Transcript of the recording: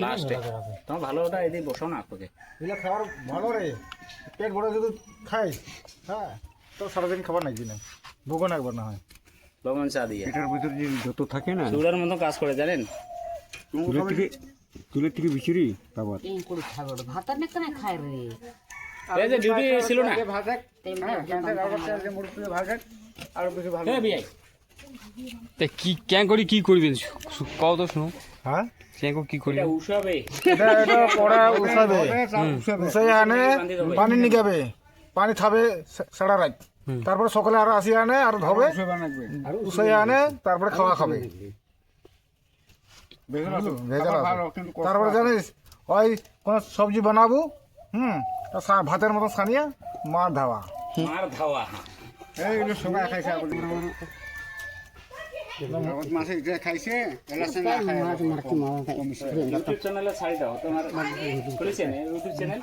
লাস্টে তোমার ভালো ওটা এদিকে বসাও না তোকে এগুলো খাবার ভালো রে, পেট ভরে যদি খাই, হ্যাঁ তো সারাদিন খাবার নাই দিনে ভোগও না একবার না হয়। লবণ চা দিয়ে এটার ভিতরে যে যত থাকে না চুড়ার মতো কাজ করে জানেন। চুলের থেকে বিচুরি খাবার এই করে খাবে ওটা ভাত না কেন খায় রে এই যে ডিউটি ছিল না আর কিছু ভালো হ্যাঁ বিয়াই তা কি ক্যাং করি কি করবেন কও তো শুনো হ্যাঁ ক্যাং কি এটা করবেন উষাবে এটা পড়া উঠাবে, উঠাই আনে পানি নিগাবে, পানি খাবে সারা রাত, তারপরে সকালে আরো আসি আনে আর ধবে উঠাই আনে, তারপরে খাওয়া খাবে। ভেজাল আছে। তারপরে জানিস ওই কোন সবজি বানাবো, ভাতের মতো সানিয়া মার ধাওয়া, মার ধাওয়া এইগুলো সবাই খাইছে মাসে যে খাইছে ইউটিউব চ্যানেলে ছাড়ি দাও তোমার খুলেছেন ইউটিউব চ্যানেল